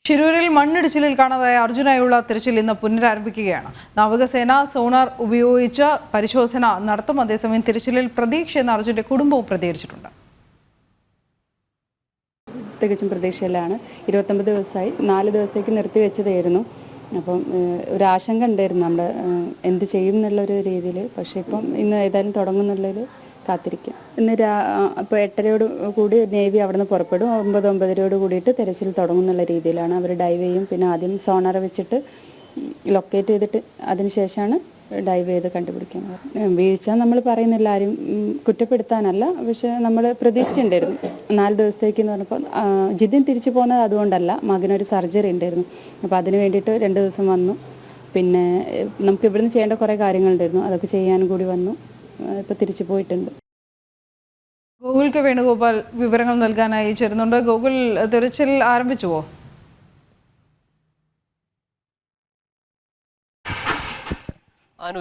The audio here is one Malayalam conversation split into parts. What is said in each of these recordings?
ഷിരൂരിൽ മണ്ണിടിച്ചിലിൽ കാണാതായ അർജുനായുള്ള തിരച്ചിൽ ഇന്ന് പുനരാരംഭിക്കുകയാണ്. നാവികസേന സോണാർ ഉപയോഗിച്ച് പരിശോധന നടത്തും. അതേസമയം തിരച്ചിലിൽ പ്രതീക്ഷയെന്ന് അർജുന്റെ കുടുംബവും പ്രതികരിച്ചിട്ടുണ്ട്. തികച്ചും പ്രതീക്ഷയിലാണ്. 29 ദിവസമായി 4 ദിവസത്തേക്ക് നിർത്തിവെച്ചതായിരുന്നു. അപ്പം ഒരു ആശങ്ക ഉണ്ടായിരുന്നു നമ്മൾ എന്ത് ചെയ്യും എന്നുള്ളൊരു രീതിയിൽ. പക്ഷേ ഇപ്പം ഇന്ന് ഏതായാലും തുടങ്ങുന്നുള്ളൊരു കാത്തിരിക്കാം. ഇന്ന് ഇപ്പോൾ 8:30 കൂടി നേവി അവിടെ നിന്ന് പുറപ്പെടും. 9:30 കൂടിയിട്ട് തെരച്ചിൽ തുടങ്ങുന്നുള്ള രീതിയിലാണ്. അവർ ഡൈവ് ചെയ്യും. പിന്നെ ആദ്യം സോണാർ വെച്ചിട്ട് ലൊക്കേറ്റ് ചെയ്തിട്ട് അതിനുശേഷമാണ് ഡൈവ് ചെയ്ത് കണ്ടുപിടിക്കാൻ. വീഴ്ച നമ്മൾ പറയുന്നില്ല, ആരും കുറ്റപ്പെടുത്താനല്ല. പക്ഷെ നമ്മൾ പ്രതീക്ഷിച്ചിട്ടുണ്ടായിരുന്നു 4 ദിവസത്തേക്ക് എന്ന് പറഞ്ഞപ്പോൾ. ജിതിൻ തിരിച്ചു പോകുന്നത് അതുകൊണ്ടല്ല, മകനൊരു സർജറി ഉണ്ടായിരുന്നു. അപ്പോൾ അതിന് വേണ്ടിയിട്ട് 2 ദിവസം വന്നു. പിന്നെ നമുക്ക് ഇവിടുന്ന് ചെയ്യേണ്ട കുറേ കാര്യങ്ങളുണ്ടായിരുന്നു, അതൊക്കെ ചെയ്യാനും കൂടി വന്നു. ഇപ്പോൾ തിരിച്ചു പോയിട്ടുണ്ട്. ഗോകുൽ കെ വേണുഗോപാൽ വിവരങ്ങൾ നൽകാനായി ചേരുന്നുണ്ട്. ഗോകുൽ, തിരച്ചിൽ ആരംഭിച്ചുവോ?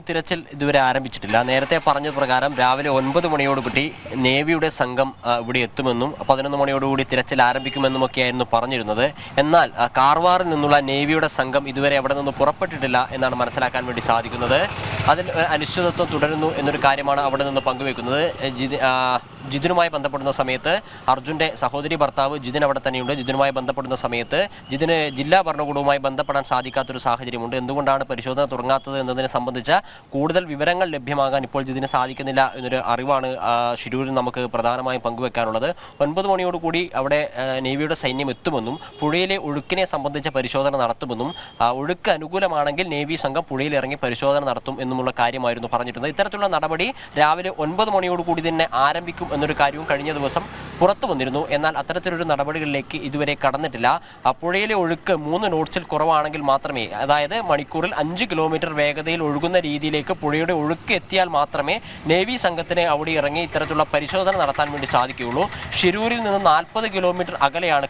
തിരച്ചിൽ ഇതുവരെ ആരംഭിച്ചിട്ടില്ല. നേരത്തെ പറഞ്ഞ പ്രകാരം രാവിലെ 9 മണിയോടുകൂടി നേവിയുടെ സംഘം ഇവിടെ എത്തുമെന്നും 11 മണിയോടുകൂടി തിരച്ചിൽ ആരംഭിക്കുമെന്നുമൊക്കെയായിരുന്നു പറഞ്ഞിരുന്നത്. എന്നാൽ കാർവാറിൽ നിന്നുള്ള നേവിയുടെ സംഘം ഇതുവരെ അവിടെ നിന്ന് പുറപ്പെട്ടിട്ടില്ല എന്നാണ് മനസ്സിലാക്കാൻ വേണ്ടി സാധിക്കുന്നത്. അതിൽ അനിശ്ചിതത്വം തുടരുന്നു എന്നൊരു കാര്യമാണ് അവിടെ നിന്ന് പങ്കുവെക്കുന്നത്. ജിതിനുമായി ബന്ധപ്പെടുന്ന സമയത്ത് അർജുൻ്റെ സഹോദരി ഭർത്താവ് ജിതിൻ അവിടെ തന്നെയുണ്ട്. ജിതിനുമായി ബന്ധപ്പെടുന്ന സമയത്ത് ജിതിന് ജില്ലാ ഭരണകൂടവുമായി ബന്ധപ്പെടാൻ സാധിക്കാത്തൊരു സാഹചര്യമുണ്ട്. എന്തുകൊണ്ടാണ് പരിശോധന തുടങ്ങാത്തത് എന്നതിനെ സംബന്ധിച്ച കൂടുതൽ വിവരങ്ങൾ ലഭ്യമാകാൻ ഇപ്പോൾ ജിതിന് സാധിക്കുന്നില്ല എന്നൊരു അറിവാണ് ഷിരൂരിൽ നമുക്ക് പ്രധാനമായും പങ്കുവെക്കാനുള്ളത്. 9 മണിയോടുകൂടി അവിടെ നേവിയുടെ സൈന്യം എത്തുമെന്നും പുഴയിലെ ഒഴുക്കിനെ സംബന്ധിച്ച പരിശോധന നടത്തുമെന്നും ഒഴുക്ക് അനുകൂലമാണെങ്കിൽ നേവി സംഘം പുഴയിൽ ഇറങ്ങി പരിശോധന നടത്തും എന്നുമുള്ള കാര്യമായിരുന്നു പറഞ്ഞിരുന്നത്. ഇത്തരത്തിലുള്ള നടപടി രാവിലെ 9 മണിയോടുകൂടി തന്നെ ആരംഭിക്കും എന്നൊരു കാര്യവും കഴിഞ്ഞ ദിവസം പുറത്തു വന്നിരുന്നു. എന്നാൽ അത്തരത്തിലൊരു നടപടികളിലേക്ക് ഇതുവരെ കടന്നിട്ടില്ല. പുഴയിലെ ഒഴുക്ക് 3 നോട്ട്സിൽ കുറവാണെങ്കിൽ മാത്രമേ, അതായത് മണിക്കൂറിൽ 5 കിലോമീറ്റർ വേഗതയിൽ ഒഴുകുന്ന രീതിയിലേക്ക് പുഴയുടെ ഒഴുക്ക് എത്തിയാൽ മാത്രമേ നേവി സംഘത്തിന് അവിടെ ഇറങ്ങി ഇത്തരത്തിലുള്ള പരിശോധന നടത്താൻ വേണ്ടി സാധിക്കുകയുള്ളൂ. ഷിരൂരിൽ നിന്ന് 40 കിലോമീറ്റർ അകലെയാണ്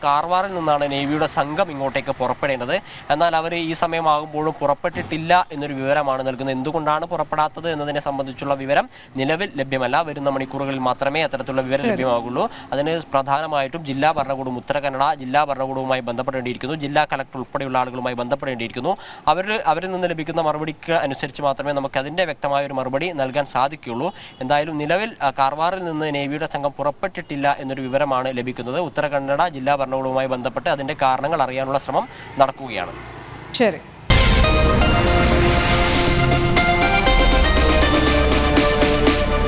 കാർവാറിൽ നിന്നാണ് നേവിയുടെ സംഘം ഇങ്ങോട്ടേക്ക് പുറപ്പെടേണ്ടത്. എന്നാൽ അവർ ഈ സമയമാകുമ്പോഴും പുറപ്പെട്ടിട്ടില്ല എന്നൊരു വിവരമാണ് നൽകുന്നത്. എന്തുകൊണ്ടാണ് പുറപ്പെടാത്തത് എന്നതിനെ സംബന്ധിച്ചുള്ള വിവരം നിലവിൽ ലഭ്യമല്ല. വരുന്ന മണിക്കൂറുകളിൽ മാത്രമേ അത്തരത്തിലുള്ള വിവരം ലഭ്യമാകുള്ളൂ. അതിന് പ്രധാനമായിട്ടും ജില്ലാ ഭരണകൂടം, ഉത്തര കന്നഡ ജില്ലാ ഭരണകൂടവുമായി ബന്ധപ്പെടേണ്ടിയിരിക്കുന്നു. ജില്ലാ കലക്ടർ ഉൾപ്പെടെയുള്ള ആളുകളുമായി ബന്ധപ്പെടേണ്ടിയിരിക്കുന്നു. അവരിൽ നിന്ന് ലഭിക്കുന്ന മറുപടിക്ക് അനുസരിച്ച് മാത്രമേ നമുക്ക് അതിൻ്റെ വ്യക്തമായ ഒരു മറുപടി നൽകാൻ സാധിക്കുകയുള്ളൂ. എന്തായാലും നിലവിൽ കാർവാറിൽ നിന്ന് നേവിയുടെ സംഘം പുറപ്പെട്ടിട്ടില്ല എന്നൊരു വിവരമാണ് ലഭിക്കുന്നത്. ഉത്തര കന്നഡ ജില്ലാ ഭരണകൂടവുമായി ബന്ധപ്പെട്ട് അതിൻ്റെ കാരണങ്ങൾ അറിയാനുള്ള ശ്രമം നടക്കുകയാണ്. ശരി.